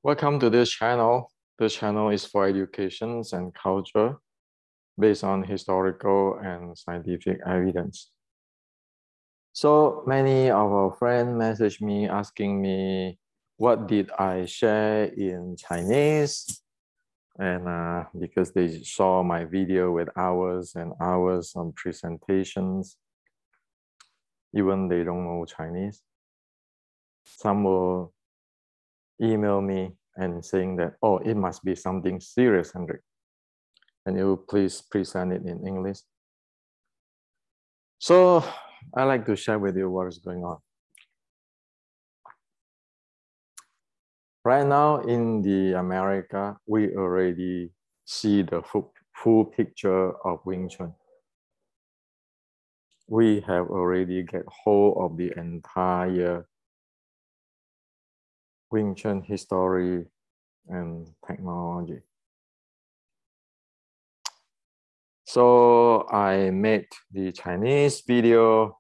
Welcome to this channel. This channel is for education and culture based on historical and scientific evidence. So many of our friends message me asking me, what did I share in Chinese? And because they saw my video with hours and hours on presentations, even they don't know Chinese. Some will email me and saying that, oh, it must be something serious, Hendrik. And you please present it in English. So I like to share with you what is going on. Right now in the America, we already see the full picture of Wing Chun. We have already get hold of the entire Wing Chun history and technology. So I made the Chinese video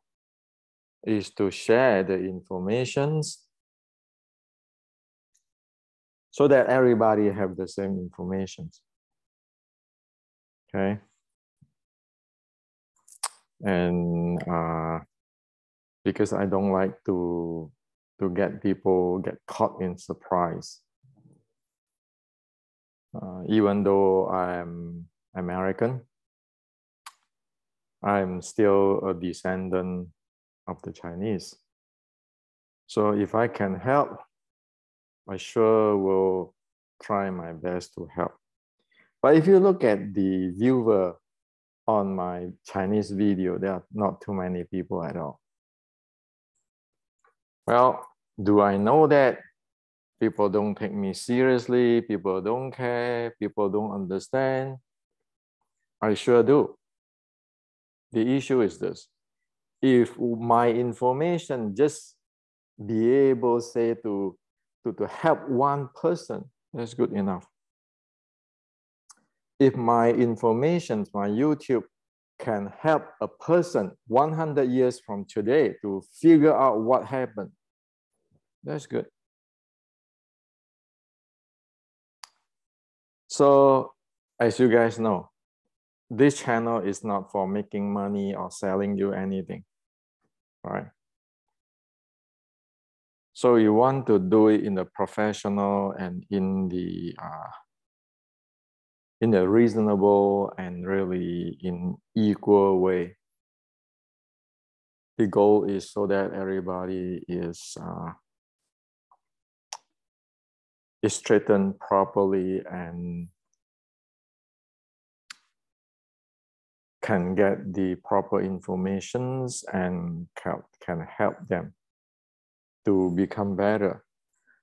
is to share the informations so that everybody have the same information. Okay. And because I don't like to get people get caught in surprise. Even though I'm American, I'm still a descendant of the Chinese. So if I can help, I sure will try my best to help. But if you look at the viewer on my Chinese video, there are not too many people at all. Well, do I know that people don't take me seriously, people don't care, people don't understand? I sure do. The issue is this. If my information just be able, say, to help one person, that's good enough. If my information, my YouTube can help a person 100 years from today to figure out what happened, that's good. So as you guys know, this channel is not for making money or selling you anything, right? So you want to do it in the professional and in a reasonable and really in equal way. The goal is so that everybody is treated properly and can get the proper informations and can help them to become better.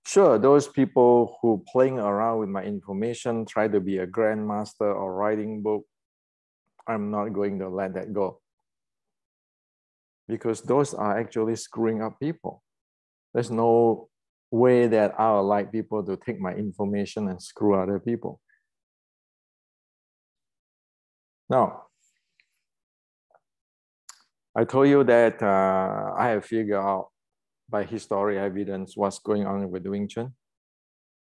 Sure, those people who playing around with my information, try to be a grandmaster or writing book, I'm not going to let that go. Because those are actually screwing up people. There's no way that I would like people to take my information and screw other people. Now, I told you that I have figured out by history evidence what's going on with Wing Chun.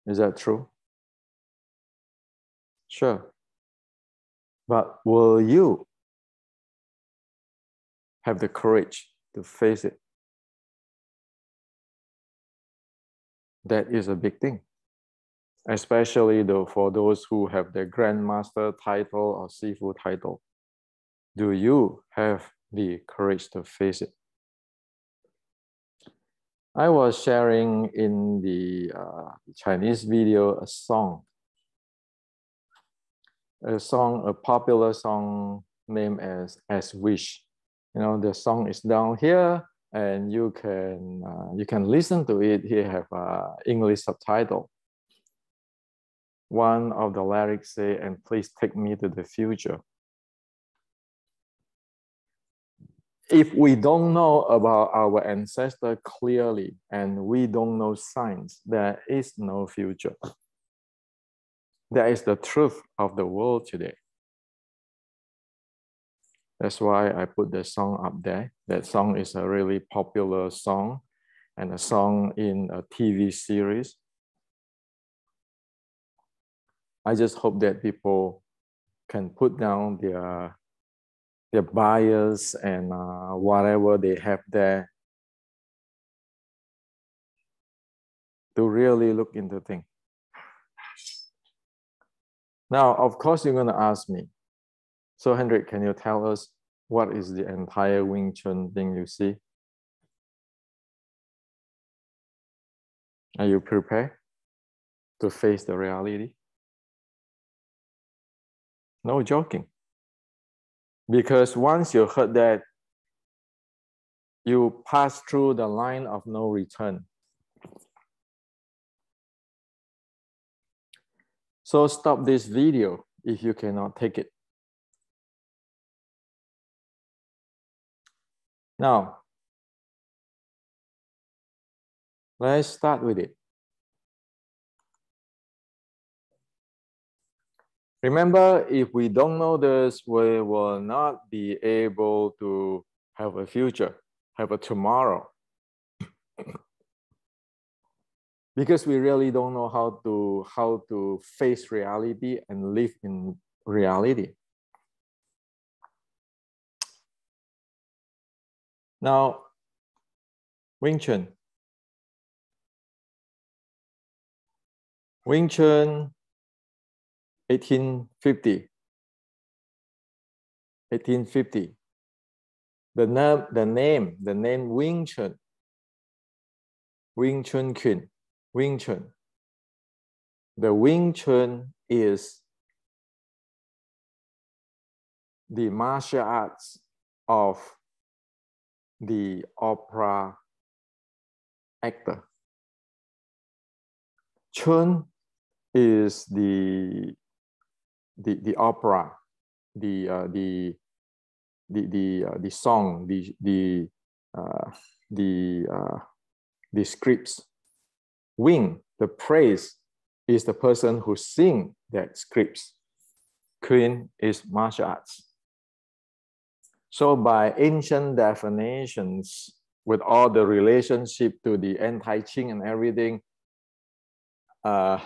Is that true? Sure. But will you have the courage to face it? That is a big thing, especially though for those who have the grandmaster title or sifu title. Do you have the courage to face it? I was sharing in the Chinese video a popular song named as Wish. You know, the song is down here, and you can listen to it. Here have English subtitle. One of the lyrics say, "And please take me to the future." If we don't know about our ancestor clearly and we don't know science, there is no future. That is the truth of the world today. That's why I put the song up there. That song is a really popular song and a song in a TV series. I just hope that people can put down their bias and whatever they have there to really look into things. Now, of course, you're going to ask me, so Hendrik, can you tell us what is the entire Wing Chun thing you see? Are you prepared to face the reality? No joking. Because once you heard that, you pass through the line of no return. So stop this video if you cannot take it. Now, let's start with it. Remember, if we don't know this, we will not be able to have a future, have a tomorrow. Because we really don't know how to face reality and live in reality. Now, Wing Chun. Wing Chun, 1850. 1850. The name Wing Chun. Wing Chun Kun. Wing Chun. The Wing Chun is the martial arts of the opera actor. Chun is the opera, the song, the scripts. Wing, the praise, is the person who sing that scripts. Kun is martial arts. So by ancient definitions, with all the relationship to the anti-Qing and everything, the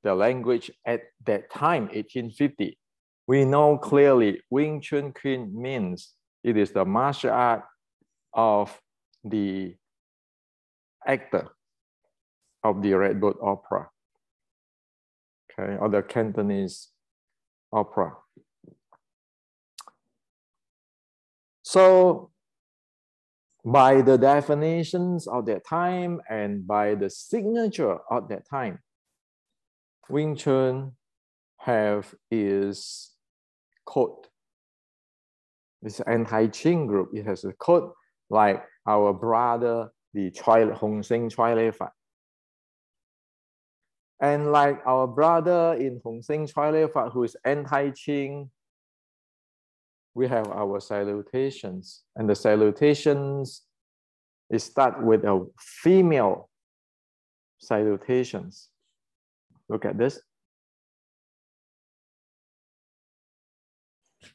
language at that time, 1850, we know clearly Wing Chun Kun means it is the martial art of the actor of the Red Boat Opera, okay, or the Cantonese opera. So by the definitions of that time and by the signature of that time, Wing Chun have is code. It's anti-Qing group. It has a code like our brother, the Hong Sing Choi Lei Fat. And like our brother in Hong Sing Choi Lei Fat, who is anti-Qing, we have our salutations. And the salutations, it start with a female salutations. Look at this.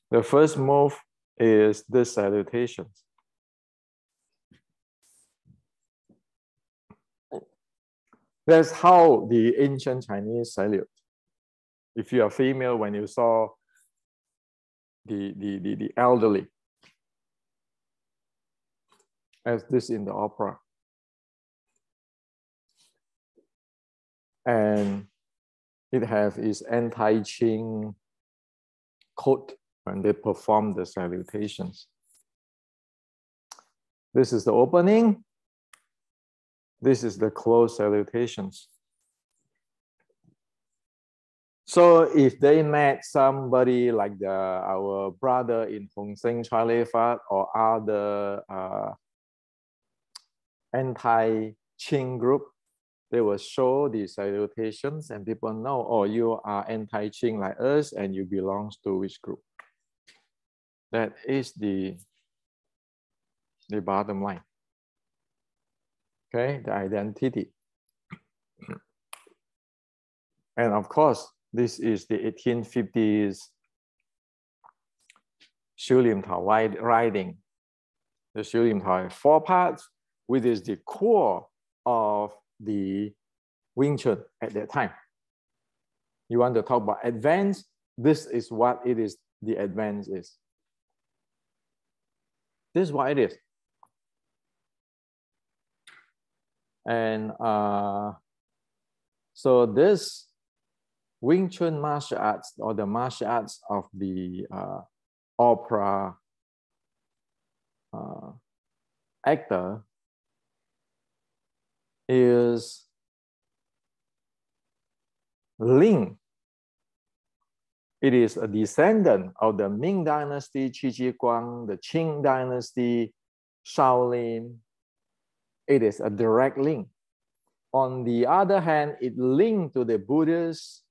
The first move is this salutations. That's how the ancient Chinese salute. If you are female, when you saw the elderly, as this in the opera. And it has its anti-Qing code when they perform the salutations. This is the opening. This is the close salutations. So if they met somebody like our brother in Hong Sing Choi Lei Fat or other anti-Qing group, they will show the salutations and people know, oh, you are anti-Qing like us and you belong to which group. That is the bottom line. Okay, the identity. And of course, this is the 1850s Shu Lim Tao writing. The Shu Lim Tao has 4 parts, which is the core of the Wing Chun at that time. You want to talk about advanced, this is what it is, the advance is. This is what it is. And so this Wing Chun martial arts, or the martial arts of the opera actor, is linked. It is a descendant of the Ming Dynasty, Qi Guang, the Qing Dynasty, Shaolin. It is a direct link. On the other hand, it linked to the Buddhist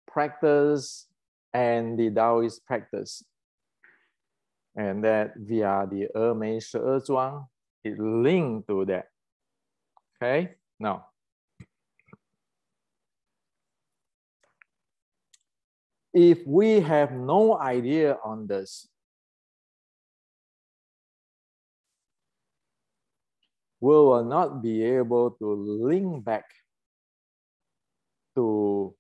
practice and the Taoist practice. And that via the Mei Shi Zhuang, it linked to that. Okay, now. If we have no idea on this, we will not be able to link back to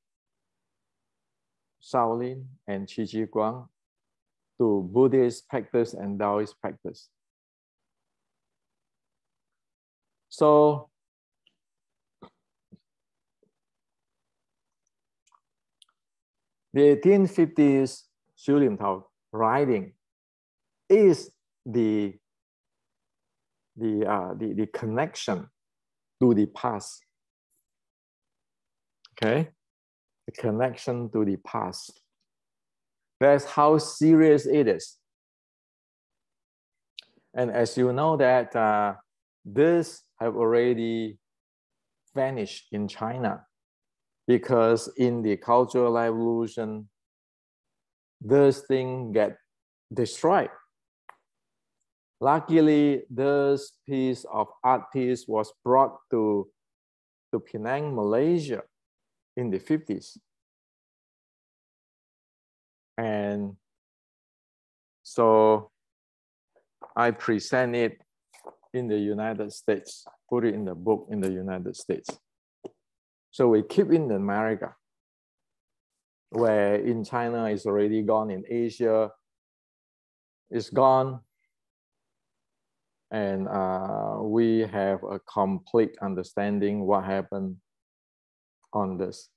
Shaolin and Qi Guang, to Buddhist practice and Taoist practice. So the 1850s Xu Lim Tao writing is the connection to the past. Okay, the connection to the past. That's how serious it is. And as you know that this have already vanished in China, because in the Cultural Revolution, this thing get destroyed. Luckily, this piece of art piece was brought to Penang, Malaysia in the 50s. And so I present it in the United States, put it in the book in the United States. So we keep in America, where in China it's already gone, in Asia it's gone. And we have a complete understanding what happened on this.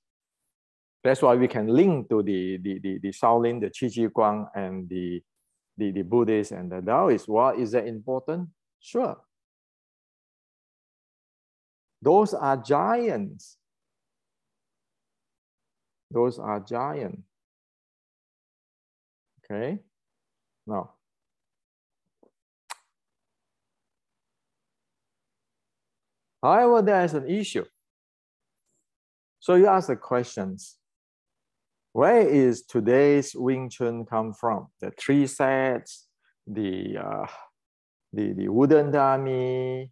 That's why we can link to the Shaolin, the Qi Guang, and the Buddhist and the Taoist. Why is that important? Sure. Those are giants. Those are giants. Okay? Now, however, there is an issue. So you ask the questions. Where is today's Wing Chun come from? The 3 sets, the wooden dummy,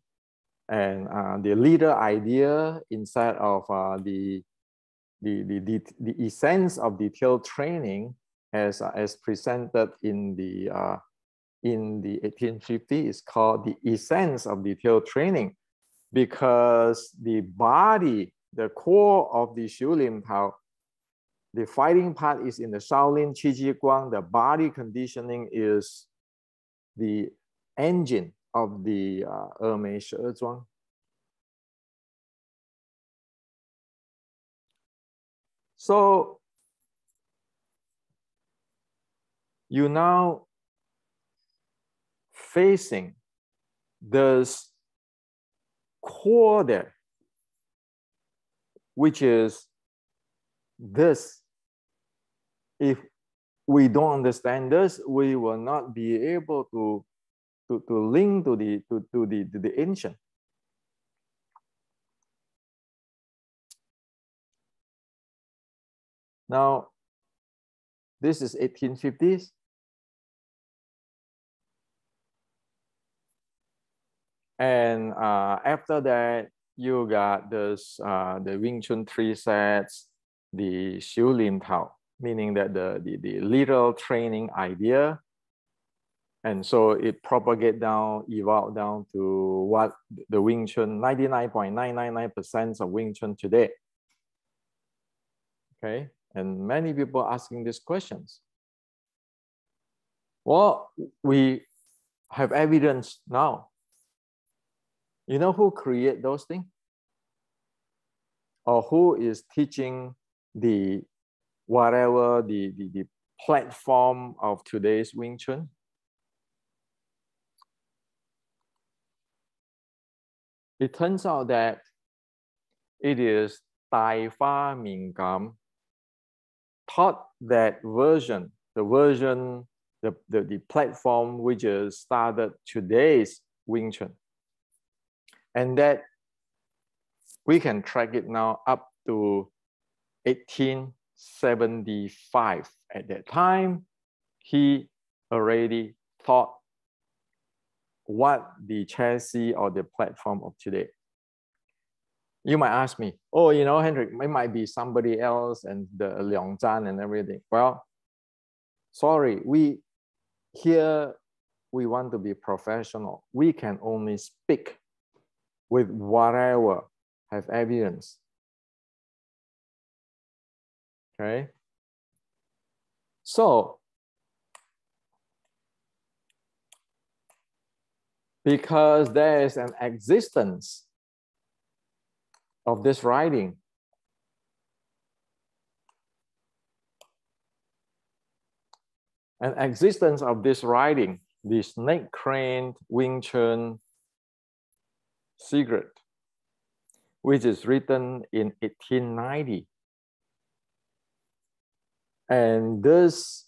and the leader idea inside of the essence of detailed training as presented in the 1850s is called the essence of detailed training, because the body, the core of the Xu Lim Tao, the fighting part is in the Shaolin Qi Guang. The body conditioning is the engine of the Mei Shi Zhuang. So you now facing this core there, which is this. If we don't understand this, we will not be able to link to the ancient. Now, this is 1850s. And after that, you got this the Wing Chun 3 sets, the Xu Lim Tao, meaning that the literal training idea. And so it propagate down, evolved down to what the Wing Chun, 99.999% of Wing Chun today. Okay, And many people asking these questions. Well, we have evidence now. You know who create those things? Or who is teaching the whatever the platform of today's Wing Chun? It turns out that it is Tai Fa Ming Gam taught that version, the platform which is started today's Wing Chun. And that we can track it now up to 1875. At that time, he already taught what the chassis or the platform of today. You might ask me, oh, you know, Hendrik, it might be somebody else and the Liang Zhan and everything. Well, sorry, we want to be professional. We can only speak with whatever have evidence. Okay. So, because there is an existence of this writing, the snake crane Wing Chun secret, which is written in 1890. And this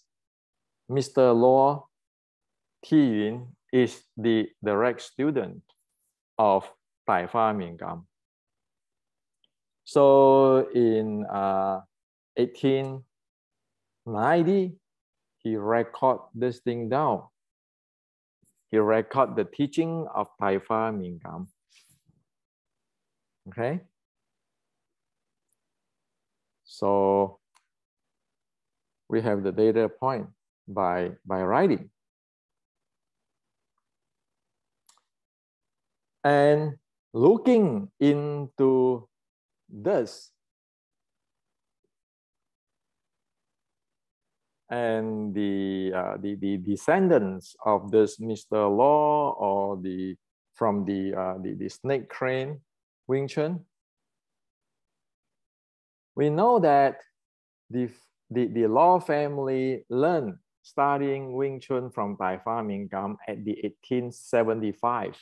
Mr. Luo Tiyun is the direct student of Tai Fa Ming Gam. So in 1890, he record this thing down. He record the teaching of Tai Fa Ming Gam. Okay. So we have the data point by writing. And looking into this, and the descendants of this Mr. Law or from the snake crane Wing Chun, we know that the Law family learned studying Wing Chun from Tai Fa Ming Gam at the 1875.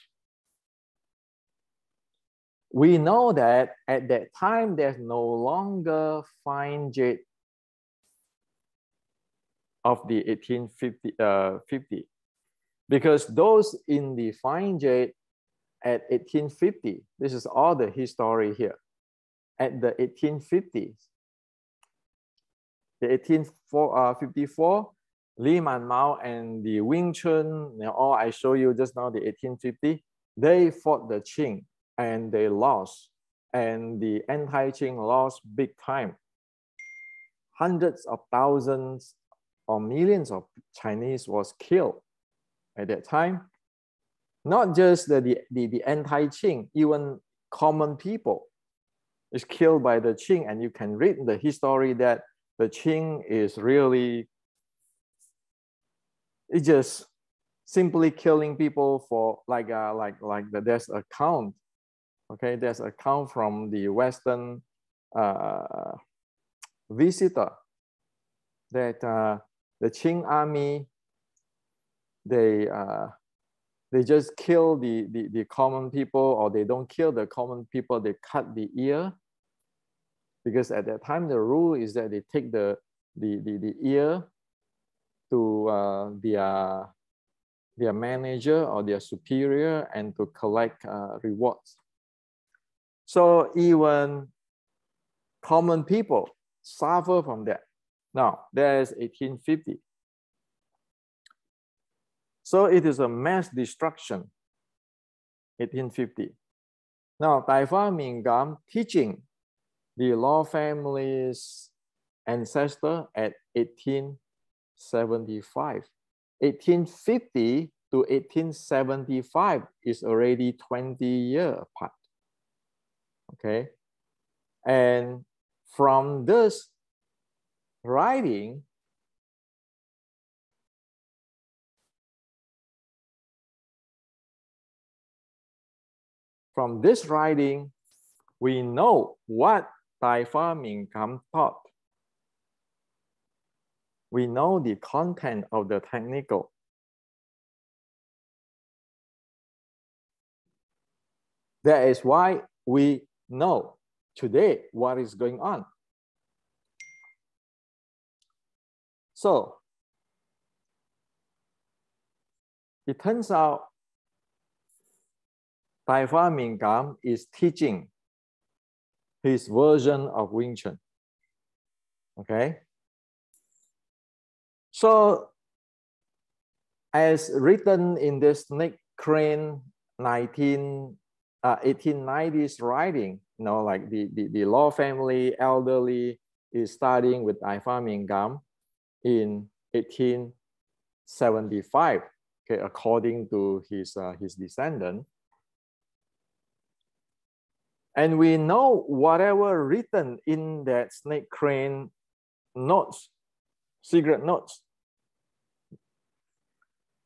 We know that at that time, there's no longer fine jade of the 1850, because those in the fine jade at 1850, this is all the history here. At the 1850s, the 1854, Li Man Mao and the Wing Chun, all I show you just now, the 1850, they fought the Qing and they lost. And the anti-Qing lost big time. Hundreds of thousands or millions of Chinese was killed at that time. Not just the anti-Qing, even common people is killed by the Qing. And you can read the history that the Qing is really, it's just simply killing people for there's a count. Okay, there's a count from the Western visitor that the Qing army, they just kill the common people, or they don't kill the common people, they cut the ear. Because at that time, the rule is that they take the ear to their manager or their superior and to collect rewards. So even common people suffer from that. Now, there's 1850. So it is a mass destruction, 1850. Now, Tai Fa Ming Gam teaching the Law family's ancestor at 1875. 1850 to 1875 is already 20 years apart. Okay. And from this, writing from this writing, we know what Tai Fa Ming Kam taught. We know the content of the technical. That is why we know today what is going on. So it turns out Tai Fa Ming Kam is teaching his version of Wing Chun. Okay. So as written in this Snake Crane 1890s writing, you know, like the law family elderly is studying with Tai Fa Ming Kam in 1875, okay, according to his descendant. And we know whatever written in that Snake Crane notes, secret notes,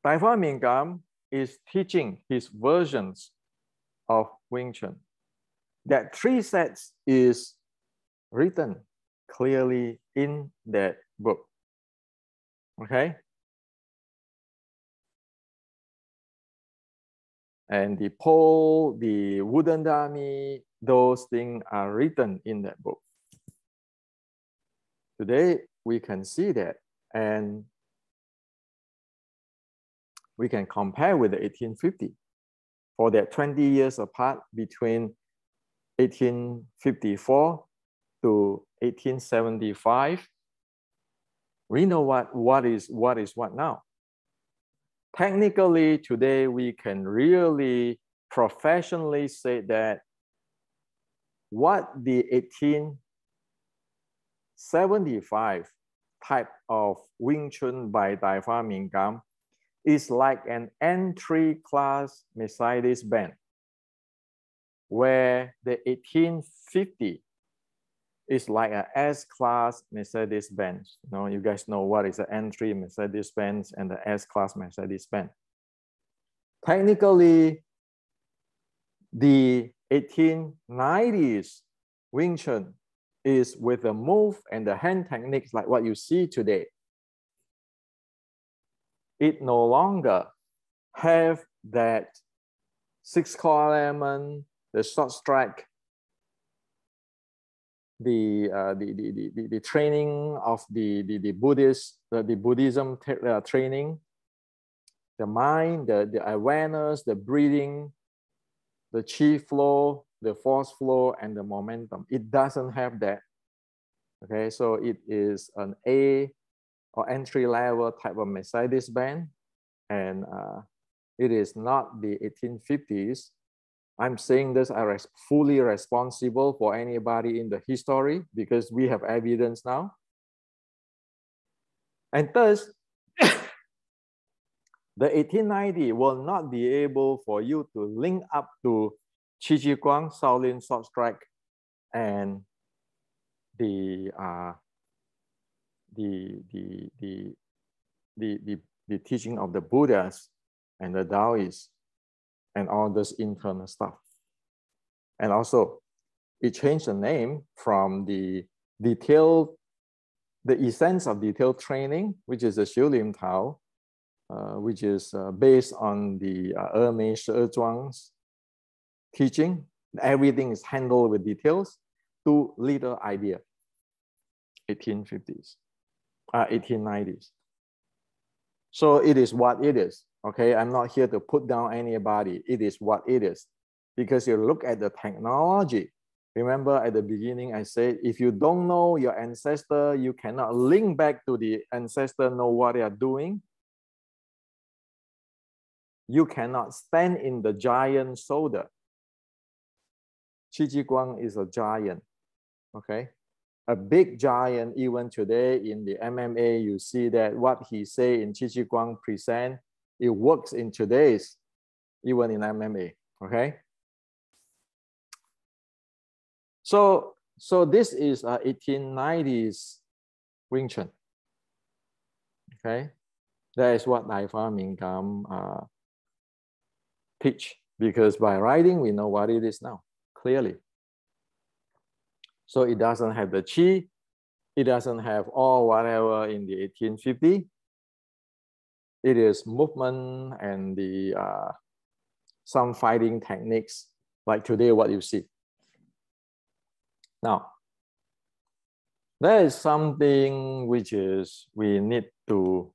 Tai Fa Ming Kam is teaching his versions of Wing Chun. That 3 sets is written clearly in that book. Okay. And the pole, the wooden dummy, those things are written in that book. Today, we can see that, and we can compare with the 1850. For that 20 years apart between 1854 to 1875, we know what is what now. Technically, today we can really professionally say that what the 1875 type of Wing Chun by Tai Fa Ming Kam is like an entry class Mercedes-Benz, where the 1850 is like an S-class Mercedes-Benz. You know, you guys know what is the entry Mercedes-Benz and the S-class Mercedes-Benz. Technically, the 1890s Wing Chun is with the move and the hand techniques like what you see today. It no longer have that 6 core element, the short strike, the training of the Buddhism training, the mind, the awareness, the breathing, the chi flow, the force flow, and the momentum. It doesn't have that. Okay, so it is an A or entry level type of Mercedes-Benz, and it is not the 1850s. I'm saying this as fully responsible for anybody in the history because we have evidence now. And thus, the 1890 will not be able for you to link up to Qi Ji Guang, Shaolin Short Strike, and the teaching of the Buddhas and the Taoists and all this internal stuff. And also, it changed the name from the essence of detailed training, which is the Xiu Lim Tao, which is based on the Mei Shi Zhuang's teaching. Everything is handled with details, to little idea. 1850s, 1890s. So it is what it is. Okay, I'm not here to put down anybody. It is what it is. Because you look at the technology. Remember at the beginning, I said, if you don't know your ancestor, you cannot link back to the ancestor, know what they are doing. You cannot stand in the giant's shoulder. Qi Ji Guang is a giant, okay? A big giant, even today in the MMA, you see that what he say in Qi Ji Guang present, it works in today's, even in MMA, okay? So this is 1890s Wing Chun. Okay, that is what Dai Fa Ming Gam teach, because by writing we know what it is now clearly. So it doesn't have the chi, it doesn't have all whatever in the 1850. It is movement and the some fighting techniques like today what you see. Now, there is something which is we need to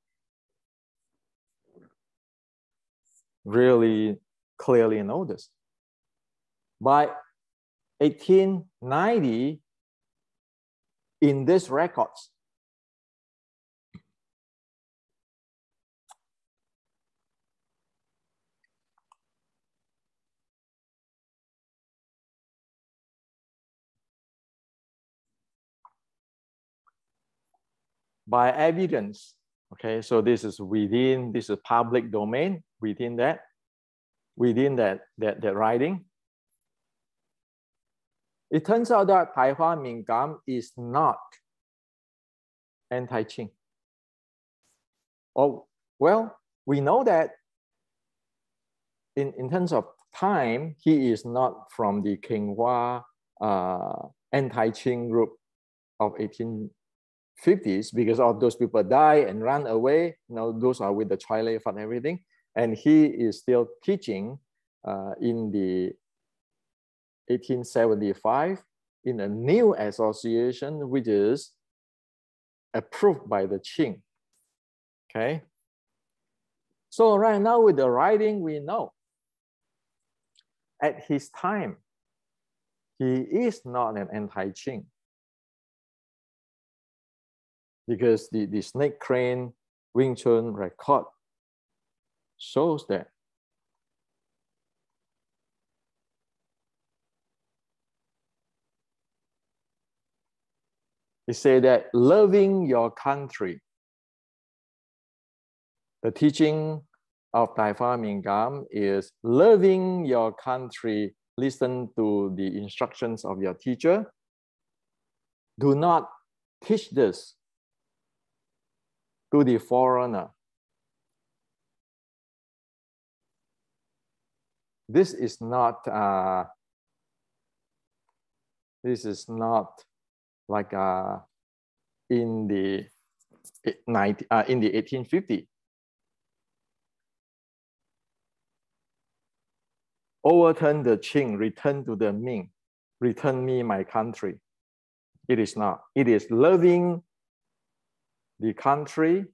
really clearly notice. By 1890, in these records, by evidence, okay, so this is within, this is public domain, within that writing. It turns out that Dai Fa Ming Gam is not anti-Qing. Oh, well, we know that in terms of time, he is not from the Qinghua anti-Qing group of 1850s, because all those people die and run away. You know, those are with the Chai Lei Fat and everything. And he is still teaching in the 1875 in a new association, which is approved by the Qing. Okay. So right now with the writing, we know at his time, he is not an anti-Qing, because the snake crane Wing Chun record shows that. He said that loving your country, the teaching of Dai Fa Ming Gam is loving your country, listen to the instructions of your teacher. Do not teach this to the foreigner. This is not like in the 1850. Overturn the Qing, return to the Ming, return me my country. It is not. It is loving the country.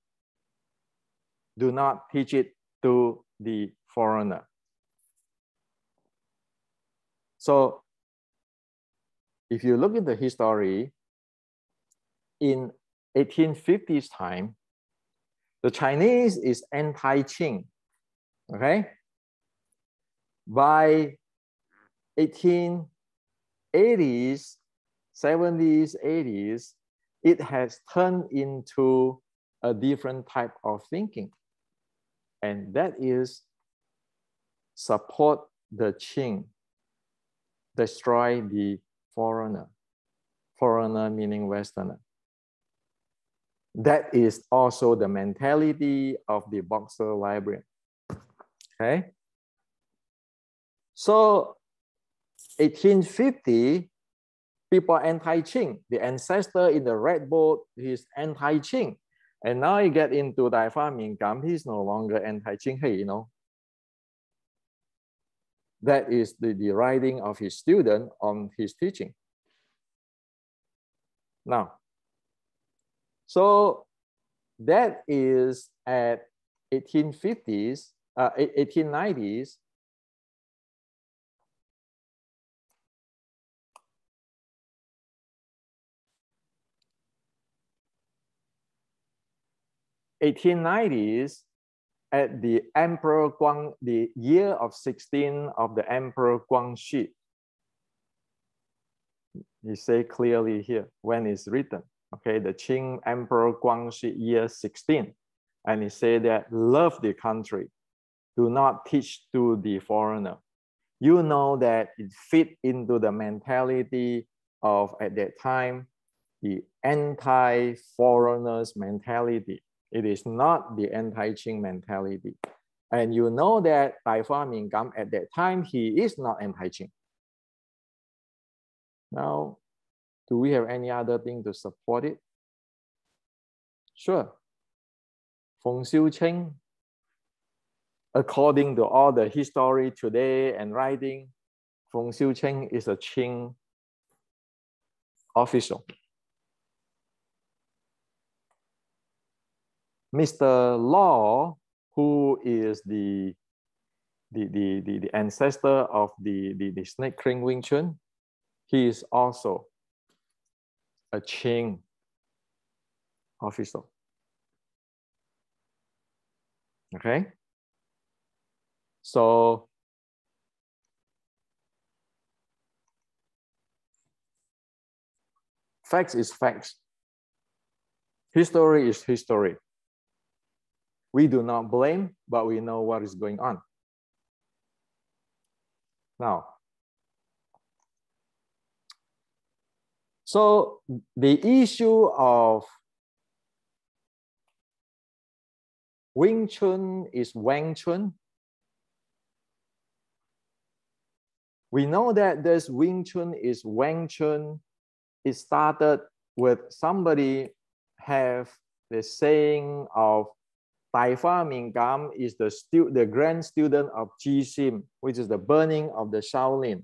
Do not teach it to the foreigner. So if you look at the history, in 1850s time, the Chinese is anti-Qing, okay? By 1880s, 70s, 80s, it has turned into a different type of thinking. And that is support the Qing, destroy the foreigner. Foreigner meaning Westerner. That is also the mentality of the Boxer librarian. Okay. So 1850, people anti-Qing. The ancestor in the red boat is anti-Qing. And now you get into Dai Fa Ming Gam, he's no longer anti-Qing. Hey, you know, that is the writing of his student on his teaching. Now, so that is at 1850s, 1890s. At the Emperor Guang, the year of 16 of the Emperor Guangxi. He say clearly here when it's written. Okay, the Qing Emperor Guangxi year 16. And he said that love the country. Do not teach to the foreigner. You know that it fit into the mentality of at that time the anti-foreigners mentality. It is not the anti-Qing mentality. And you know that Tai Fa Ming Gam at that time, he is not anti-Qing. Now, do we have any other thing to support it? Sure. Feng Xiucheng, according to all the history today and writing, Feng Xiucheng is a Qing official. Mr. Law, who is the ancestor of the snake ring Wing Chun, he is also a Qing official. Okay? So facts is facts. History is history. We do not blame, but we know what is going on. Now, so the issue of Wing Chun is Wang Chun. We know that this Wing Chun is Wang Chun. It started with somebody have the saying of Tai Fa Ming Gam is the grand student of Ji Sim, which is the burning of the Shaolin.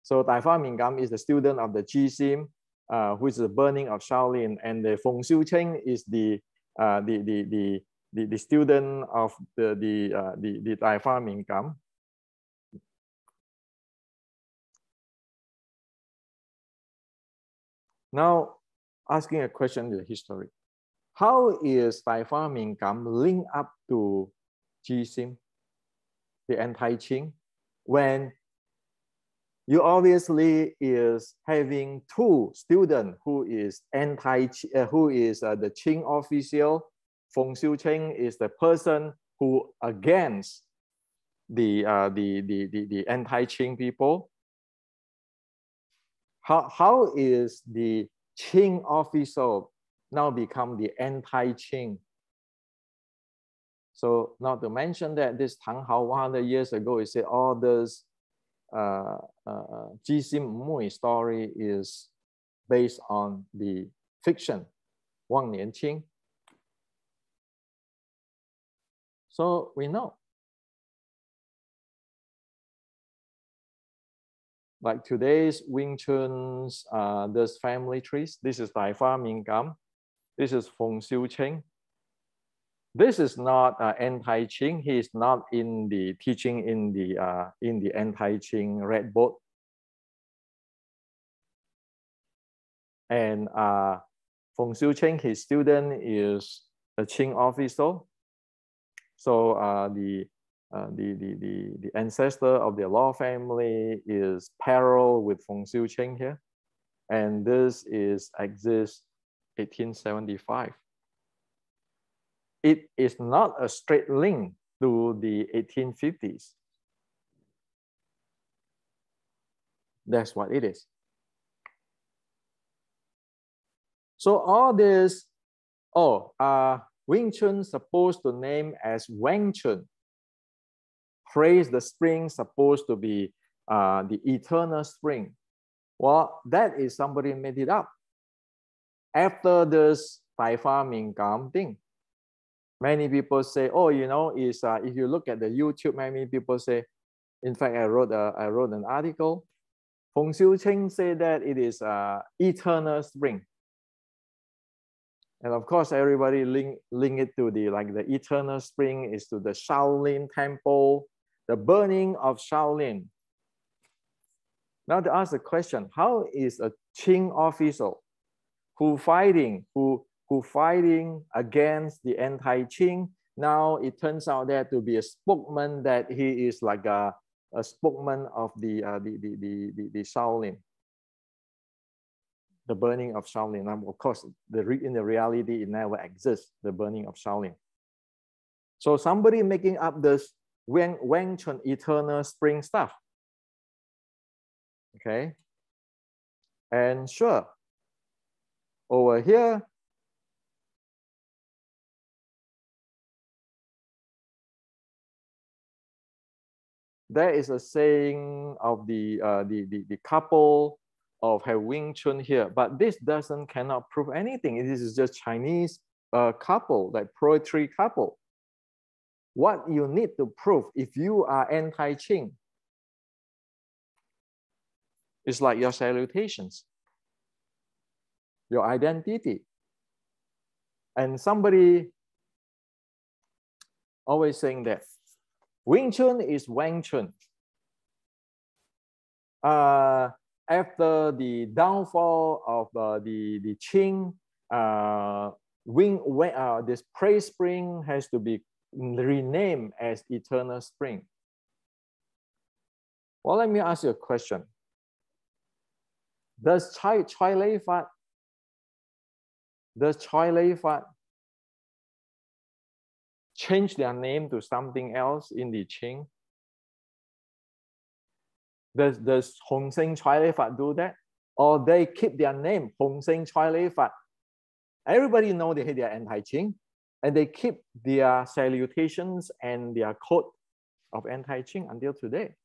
So Tai Fa Ming Gam is the student of the Ji Sim, which is the burning of Shaolin, and the Feng Xiucheng is the student of the Tai Fa Ming Gam. Now, asking a question in the history. How is Tai Fa Ming Gam linked up to Ji Sim, the anti-Qing, when you obviously is having two students who is the Qing official. Feng Xiucheng is the person who against the anti-Qing people. How is the Qing official now become the anti-Qing? So not to mention that this Tang Hao 100 years ago, it said all this Ji Sim Mui story is based on the fiction, Wang Nianqing. So we know. Like today's Wing Chun's, this family trees. This is Tai Fa Ming Gam. This is Feng Xiucheng. This is not anti-Qing. He is not in the teaching in the anti-Qing red boat. And Feng Xiucheng, his student is a Qing officer. So the ancestor of the law family is parallel with Feng Xiucheng here, and this exists 1875. It is not a straight link to the 1850s. That's what it is. So all this, Wing Chun supposed to name as Wang Chun. Praise the spring supposed to be the eternal spring. Well, that is somebody made it up. After this Tai Fa Ming Gam thing, many people say, oh, you know, if you look at the YouTube, many people say, in fact, I wrote an article. Feng Xiucheng said that it is eternal spring. And of course, everybody link it to the eternal spring is to the Shaolin temple, the burning of Shaolin. Now to ask the question, how is a Qing official who fighting against the anti-Qing, now it turns out there to be a spokesman, that he is like a spokesman of the Shaolin, the burning of Shaolin. Now, of course, in the reality, it never exists, the burning of Shaolin. So somebody making up this Wang Chun eternal spring stuff. Okay. And sure, over here, there is a saying of the couple of have Wing Chun here, but this cannot prove anything. This is just Chinese couple, like poetry couple. What you need to prove if you are anti-Qing, it's like your salutations, your identity. And somebody always saying that Wing Chun is Wang Chun. After the downfall of the Qing, this praise spring has to be renamed as Eternal Spring. Well, let me ask you a question. Does Chai Lei Fat change their name to something else in the Qing? Does Hong Sing Chai Lei Fat do that? Or they keep their name, Hong Sing Chai Lei Fat? Everybody know they are anti-Qing, and they keep their salutations and their code of anti-Qing until today.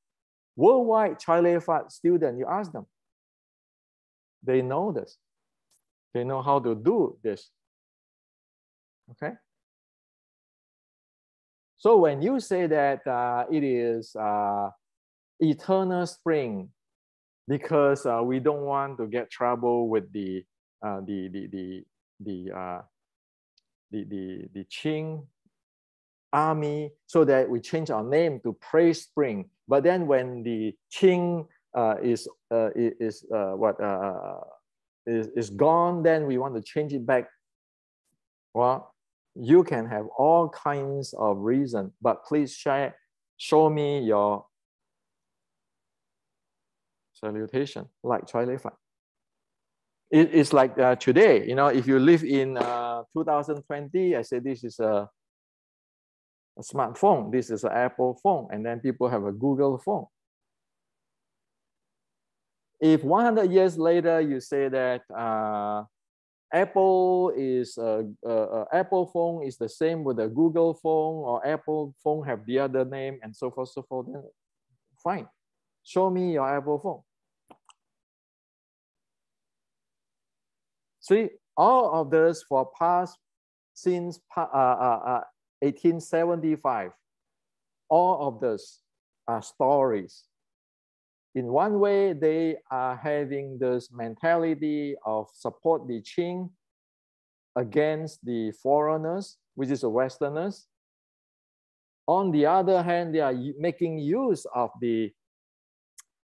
Worldwide Chai Lei Fat student, you ask them, they know this. They know how to do this. Okay. So when you say that it is eternal spring, because we don't want to get trouble with the Qing army, so that we change our name to praise spring. But then when the Qing is gone, then we want to change it back. Well, you can have all kinds of reasons, but please show me your salutation, like Chai Lei Fat. It's like today, you know, if you live in 2020, I say this is a smartphone, this is an Apple phone, and then people have a Google phone. If 100 years later you say that Apple phone is the same with a Google phone, or Apple phone have the other name, and so forth, then fine. Show me your Apple phone. See, all of this for past since 1875, all of this are stories. In one way, they are having this mentality of support the Qing against the foreigners, which is the Westerners. On the other hand, they are making use of the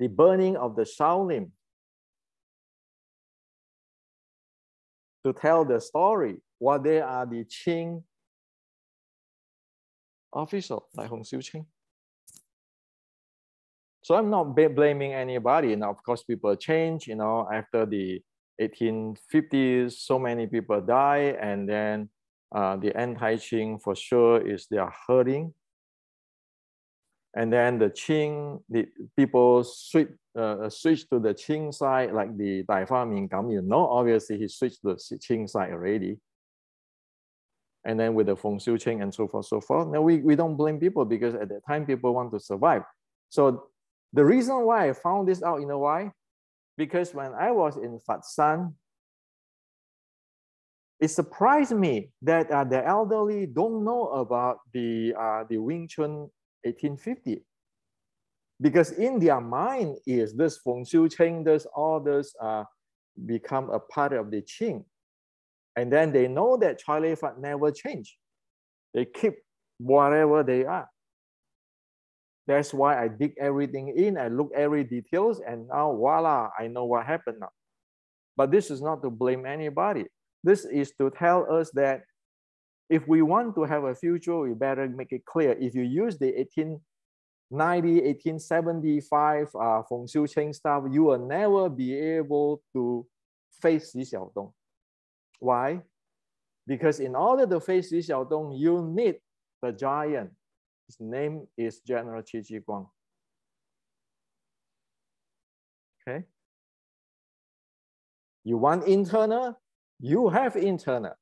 burning of the Shaolin to tell the story, while they are the Qing official, like Hong Xiuqing. So I'm not blaming anybody. Now, of course, people change, you know, after the 1850s, so many people die, and then the anti-Qing for sure is they are hurting. And then the Qing, the people switch to the Qing side, like the Dai Fa Ming Gam, you know, obviously he switched to the Qing side already. And then with the Feng Xiuqing and so forth, so forth. Now we don't blame people, because at that time people want to survive. So the reason why I found this out, you know why? Because when I was in Fatsan, it surprised me that the elderly don't know about the Wing Chun 1850. Because in their mind is this Feng Xiuqing, this all this become a part of the Qing. And then they know that Chai Lei Fat never change. They keep whatever they are. That's why I dig everything in, I look every details, and now voila, I know what happened now. But this is not to blame anybody. This is to tell us that if we want to have a future, we better make it clear. If you use the 1890, 1875 Feng Xiuqing stuff, you will never be able to face Xi Xiaodong. Why? Because in order to face Xi Xiaodong, you need the giant. His name is General Qi Ji Guang. Okay. You want internal, you have internal.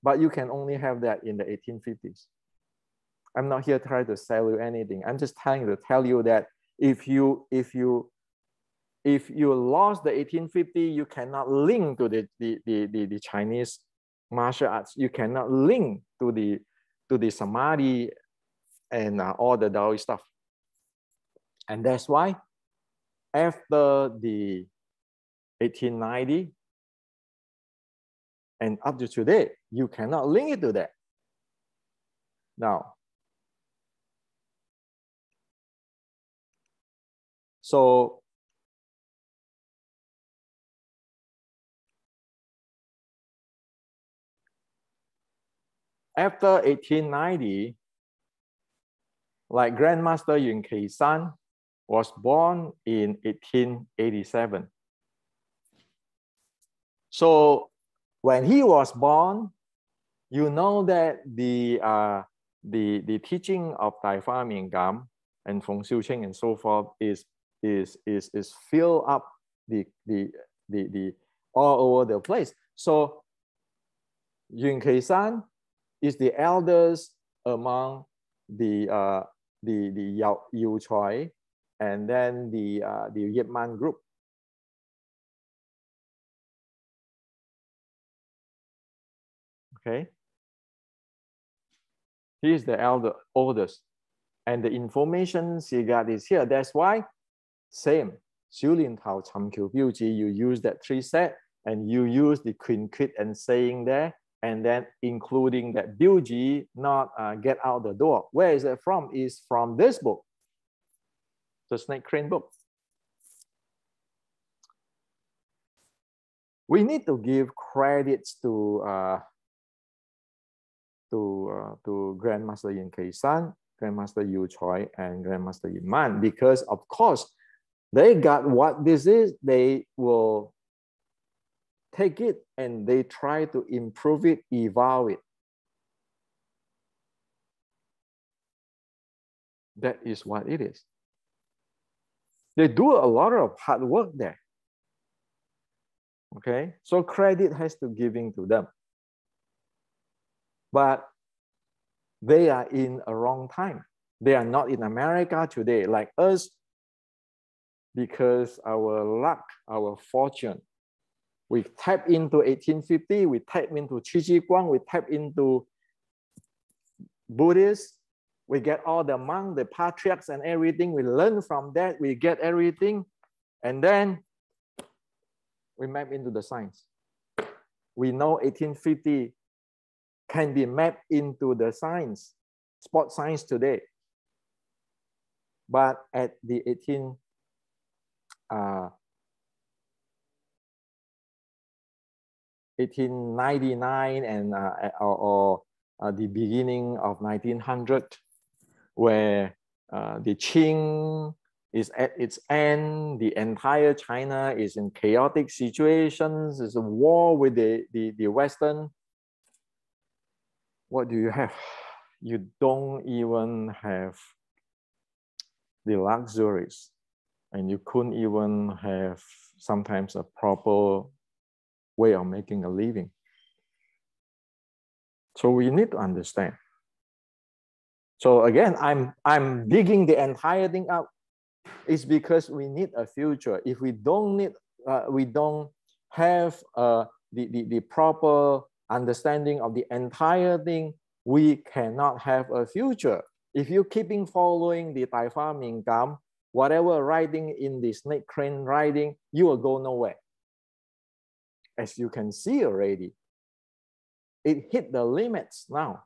But you can only have that in the 1850s. I'm not here trying to sell you anything. I'm just trying to tell you that if you lost the 1850, you cannot link to the Chinese martial arts. You cannot link to the samadhi and all the Taoist stuff. And that's why after the 1890 and up to today, you cannot link it to that. Now, so after 1890, like Grandmaster Yun Kei-san was born in 1887. So when he was born, you know that the teaching of Tai Fa Mian Gam and Feng Xiu Ching and so forth is filled up the all over the place. So Yun Kei-san is the eldest among the Yu Choi and then the Yip Man group. Okay, he is the oldest, and the information she got is here. That's why, same. Xiu Lin Tao Cham Qiu Biu Ji, you use that 3 set, and you use the Queen Quit and saying there, and then including that Biu Ji, not get out the door. Where is it from? Is from this book, the Snake Crane book. We need to give credits to Grandmaster Yin Kei-san, Grandmaster Yu Choi, and Grandmaster Yin Man, because of course they got what this is. They will take it and they try to improve it, evolve it. That is what it is. They do a lot of hard work there. Okay, so credit has to giving to them. But they are in a wrong time. They are not in America today like us, because our luck, our fortune, we tap into 1850, we tap into Qi Ji Guang, we tap into Buddhists, we get all the monks, the patriarchs and everything, we learn from that, we get everything, and then we map into the science. We know 1850 can be mapped into the science, sport science today. But at the 1899 and the beginning of 1900, where the Qing is at its end, the entire China is in chaotic situations, there's a war with the Western. What do you have? You don't even have the luxuries, and you couldn't even have sometimes a proper way of making a living. So we need to understand. So again, I'm digging the entire thing up. It's because we need a future. If we don't need, we don't have the proper understanding of the entire thing, we cannot have a future. If you keeping following the Tai Fa Mian Gam, whatever writing in the Snake Crane writing, you will go nowhere. As you can see already, it hit the limits now.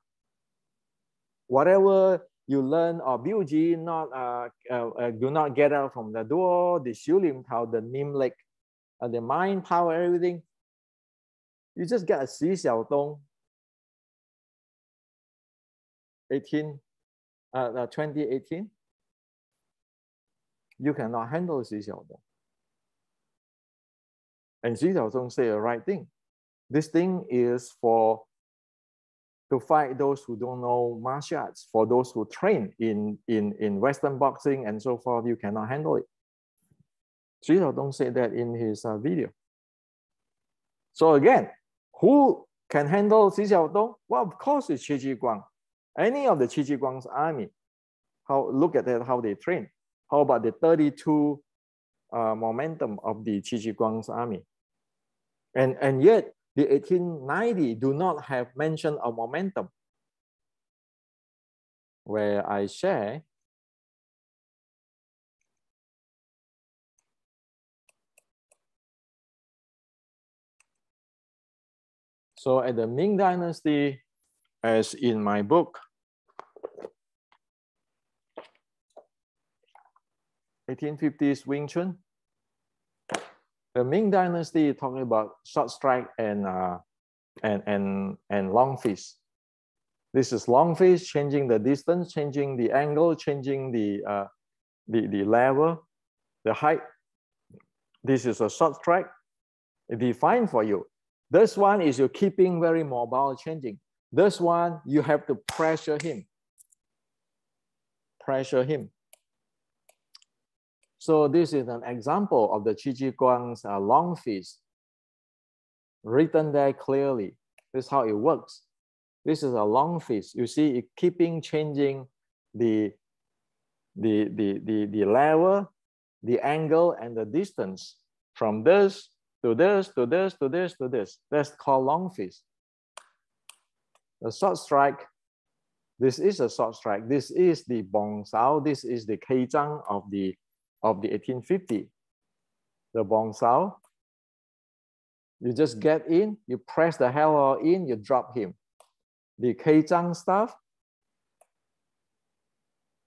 Whatever you learn of Biu Ji, do not get out from the door, the Xiu Lim Tao, the Nim Lake, the mind power, everything. You just get a Xi Xiao Dong, 2018. You cannot handle Xi Xiao Dong. And Xi Xiao Dong say the right thing. This thing is to fight those who don't know martial arts, for those who train in Western boxing and so forth. You cannot handle it. Xi Xiao Dong said that in his video. So again, who can handle 习小东? Well, of course, it's Qi Ji Guang. Any of the Qi Ji Guang's army. Look at that, how they train. How about the 32 momentum of the Qi Ji Guang's army? And yet, the 1890 do not have mention of momentum, where I share so at the Ming Dynasty, as in my book, 1850s Wing Chun, the Ming Dynasty talking about short strike and long fist. This is long fist, changing the distance, changing the angle, changing the level, the height. This is a short strike. Defined for you. This one is you're keeping very mobile, changing. This one, you have to pressure him. Pressure him. So this is an example of the Qi Ji Guang's long fist, written there clearly. This is how it works. This is a long fist. You see, it keeping changing the level, the angle, and the distance from this to this to this to this to this. That's called long fist. The short strike. This is a short strike. This is the Bong Sao. This is the Kei Zhang of the 1850. The Bong Sao. You just get in, you press the hell in, you drop him. The Kei Zhang stuff.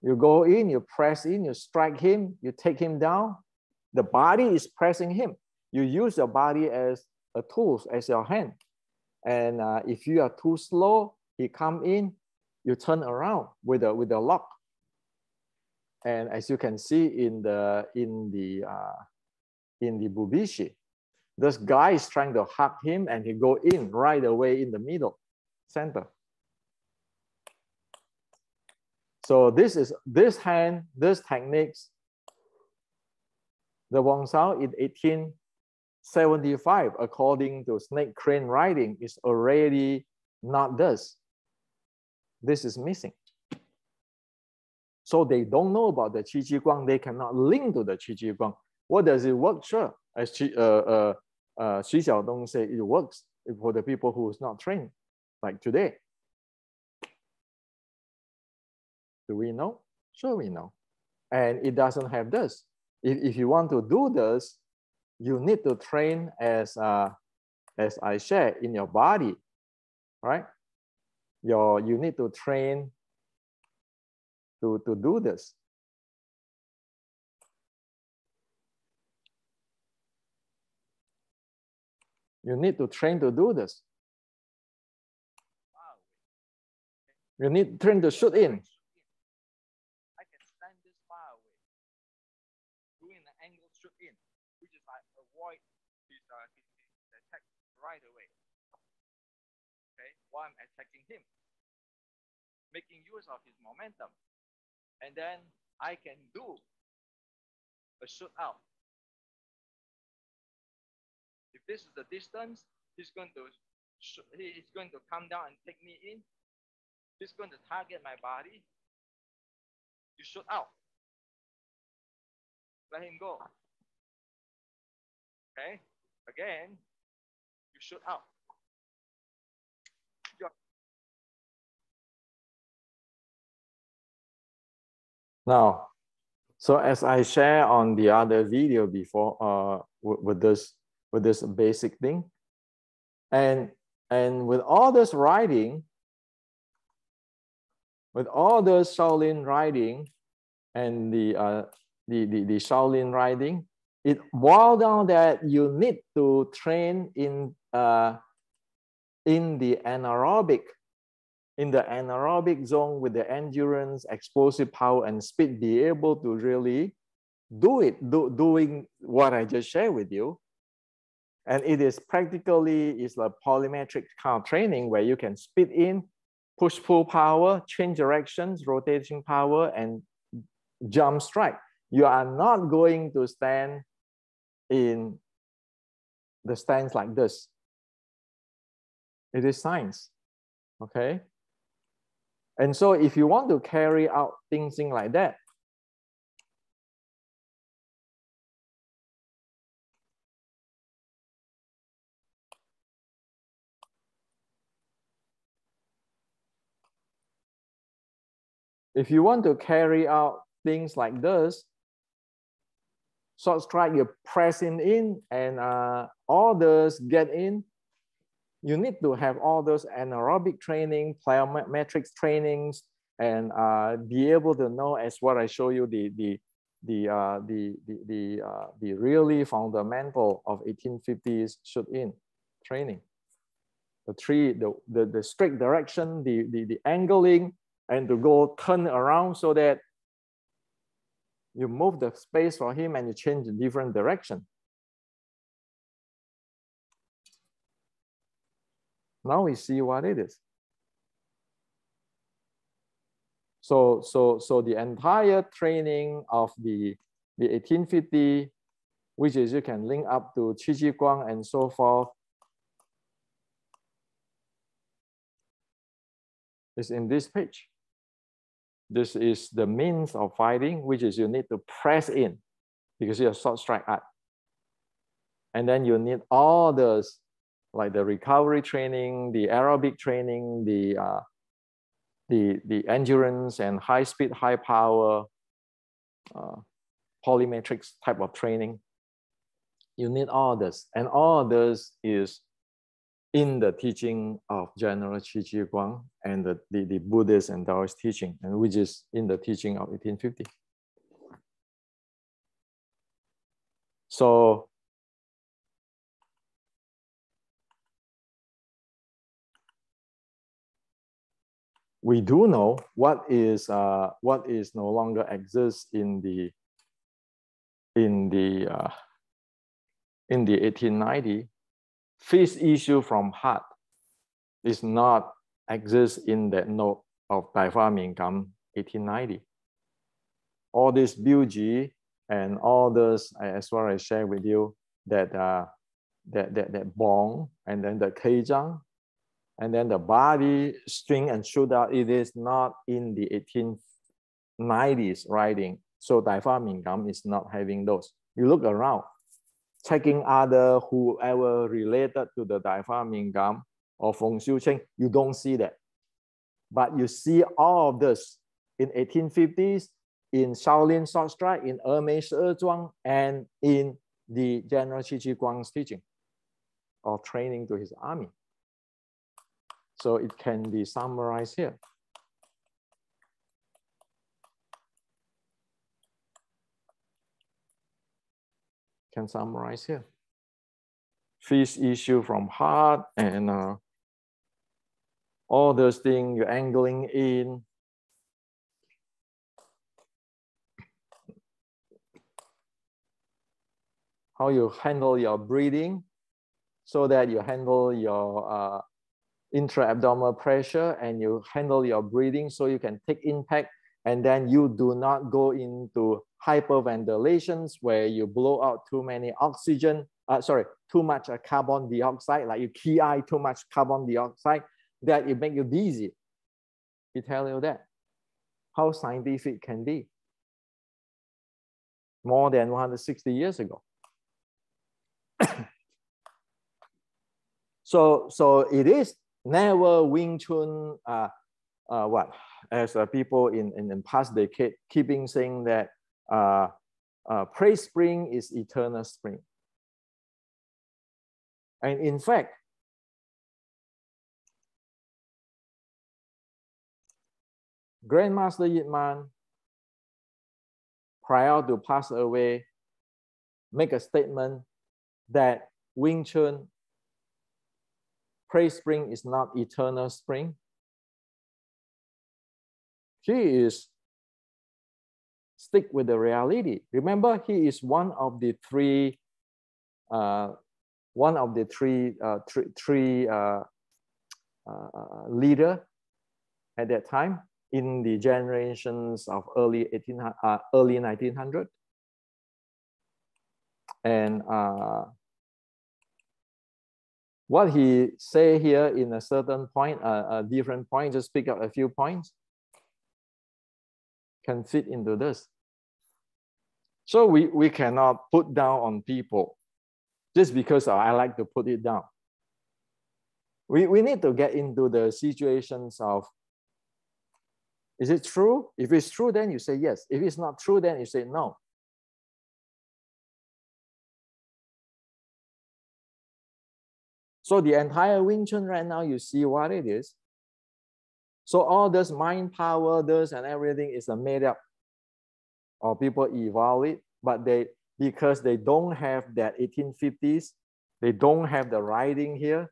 You go in, you press in, you strike him, you take him down. The body is pressing him. You use your body as a tool, as your hand. And if you are too slow, he come in, you turn around with a lock. And as you can see in the Bubishi, this guy is trying to hug him, and he go in right away in the middle, center. So this techniques. The Wong Sao in 1875, according to snake crane riding, is already not this. This is missing. So they don't know about the Qi Ji Guang. They cannot link to the Qi Ji Guang. What does it work? Sure. As Xi Xiaodong say, it works for the people who is not trained, like today. Do we know? Sure, we know. And it doesn't have this. If you want to do this, you need to train as I share in your body, right? You need to train to do this. You need to train to do this. You need to train to shoot in. I can stand this far away, doing an angle shoot in, which is I avoid his attack right away. Okay, while I'm attacking him, making use of his momentum. And then I can do a shoot out. If this is the distance, he's going to come down and take me in. He's going to target my body. You shoot out. Let him go. Okay. Again, you shoot out. Now, so as I share on the other video before, with this basic thing, and with all this writing, with all the Shaolin writing and the Shaolin writing, it boils down that you need to train in the anaerobic zone with the endurance, explosive power, and speed, be able to really doing what I just shared with you. And it is it's like polymetric kind of training where you can speed in, push pull power, change directions, rotation power, and jump strike. You are not going to stand in the stance like this. It is science, okay? And so if you want to carry out things like that, if you want to carry out things like this, short strike, you press in and all those get in, you need to have all those anaerobic training, plyometrics trainings, and be able to know, as what I show you, the really fundamental of 1850s shoot in training. The straight direction, the angling, and to go turn around so that you move the space for him and you change a different direction. Now we see what it is. So the entire training of the 1850, which is you can link up to Qi Ji Guang and so forth, is in this page. This is the means of fighting, which is you need to press in because you're short strike art. And then you need all those, like the recovery training, the aerobic training, the endurance and high speed, high power, polymetrics type of training. You need all this, and all this is in the teaching of General Qi Ji Guang and the Buddhist and Taoist teaching, and which is in the teaching of 1850. So we do know what is no longer exists in the 1890. Fifth issue from heart is not exist in that note of Dai Fa Ming Gam 1890. All this Biuji and all this, as well as share with you, that bong and then the Keijang and then the body string and shootout, it is not in the 1890s writing. So Dai Fa Ming Gam is not having those. You look around, checking other whoever related to the Dai Fa Ming Gam or Feng Xiu Cheng, you don't see that. But you see all of this in 1850s, in Shaolin Short Strike, in Mei Shi Zhuang, and in the General Qi Ji Guang's teaching or training to his army. So it can be summarized here. Can summarize here. Fifth issue from heart and all those things you're angling in. How you handle your breathing so that you handle your intra-abdominal pressure and you handle your breathing so you can take impact, and then you do not go into hyperventilations where you blow out too many oxygen, too much carbon dioxide, like you key eye too much carbon dioxide, that it make you dizzy. He tell you that. How scientific can be. More than 160 years ago. So it is never Wing Chun, as people in past decade keeping saying that praise spring is eternal spring. And in fact, Grandmaster Yip Man, prior to pass away, make a statement that Wing Chun, praise spring is not eternal spring. He is stick with the reality. Remember, he is one of the three leader at that time in the generations of early 1900. And What he say here in a certain point, a different point, just pick up a few points, can fit into this. So we cannot put down on people just because I like to put it down. We need to get into the situations of, is it true? If it's true, then you say yes. If it's not true, then you say no. So the entire Wing Chun right now, you see what it is. So all this mind power, this and everything is a made up, or people evolve it, but because they don't have that 1850s, they don't have the writing here,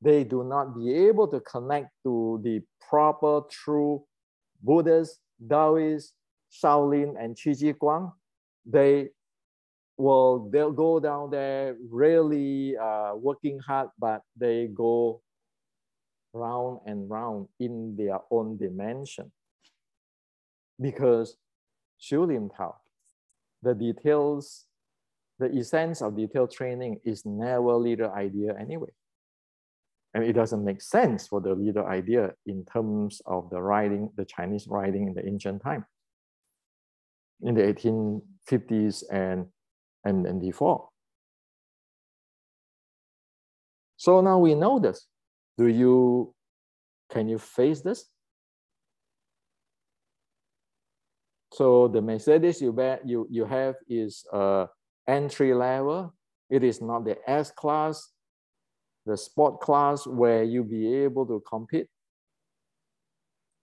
they do not be able to connect to the proper, true Buddhist, Taoist, Shaolin, and Qi Ji Guang. They'll go down there really working hard, but they go round and round in their own dimension. Because Xiu Lim Tao, the details, the essence of detailed training is never leader idea anyway. And it doesn't make sense for the leader idea in terms of the writing, the Chinese writing in the ancient time, in the 1850s and before. So now we know this. Can you face this? So the Mercedes you have is entry level. It is not the S class, the sport class where you be able to compete.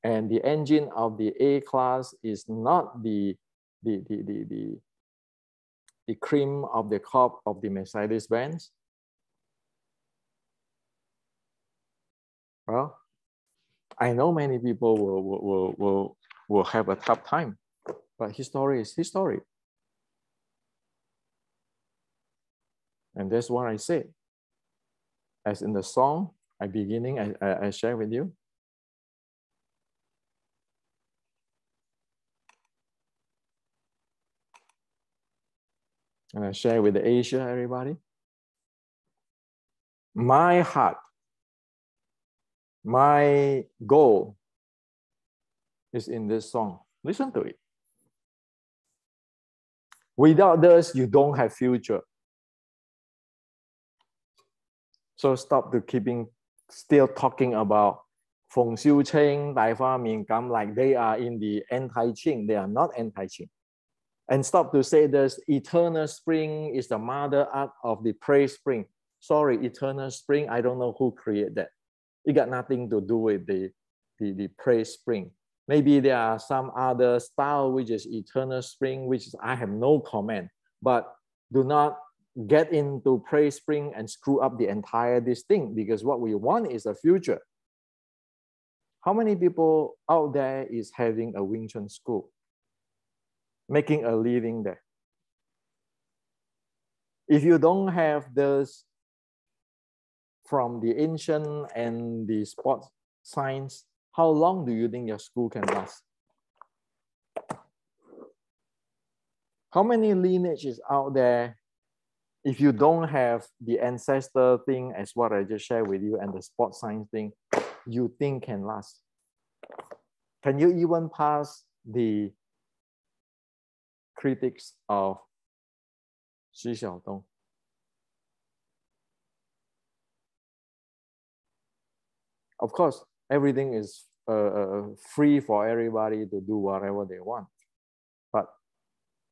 And the engine of the A class is not the cream of the crop of the Mercedes Benz. Well, I know many people will have a tough time, but history is history. And that's what I say. As in the song, I share with you. And I share with Asia, everybody. My heart, my goal is in this song. Listen to it. Without this, you don't have future. So stop still talking about Feng Xiu Qing, Dai Fa Ming Gam, like they are in the anti-Qing. They are not anti-Qing. And stop to say this eternal spring is the mother art of the praise spring. Sorry, eternal spring, I don't know who created that. It got nothing to do with the praise spring. Maybe there are some other style which is eternal spring, which I have no comment. But do not get into praise spring and screw up the entire this thing, because what we want is a future. How many people out there is having a Wing Chun school, making a living there? If you don't have this from the ancient and the sports science, how long do you think your school can last? How many lineages out there, if you don't have the ancestor thing as what I just shared with you and the sports science thing, you think can last? Can you even pass the critics of Xu Xiaodong? Of course, everything is free for everybody to do whatever they want. But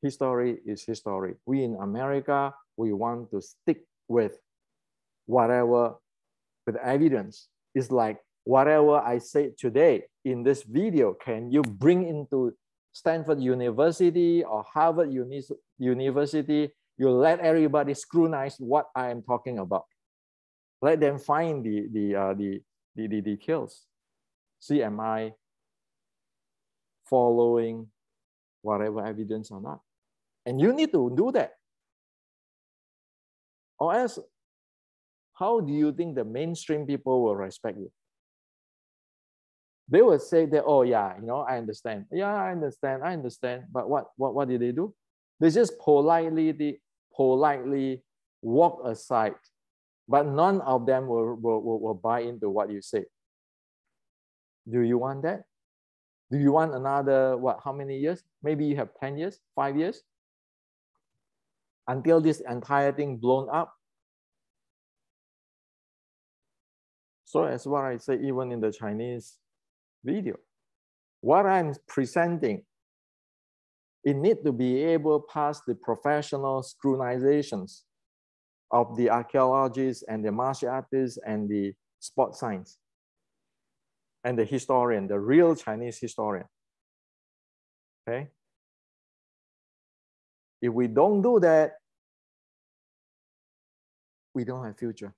history is history. We in America, we want to stick with whatever, with evidence. It's like whatever I say today in this video, can you bring into Stanford University or Harvard University? You let everybody scrutinize what I am talking about. Let them find the details. See, am I following whatever evidence or not? And you need to do that. Or else, how do you think the mainstream people will respect you? They will say that, oh yeah, I understand. Yeah, I understand. But what did they do? They just politely walk aside but none of them will buy into what you say. Do you want that? Do you want another, what, how many years? Maybe you have 10 years, 5 years, until this entire thing blown up. So as what I say, even in the Chinese video, what I'm presenting, it need to be able past the professional scrutinizations of the archaeologists and the martial artists and the sports science and the historian, the real Chinese historian. Okay? If we don't do that, we don't have future.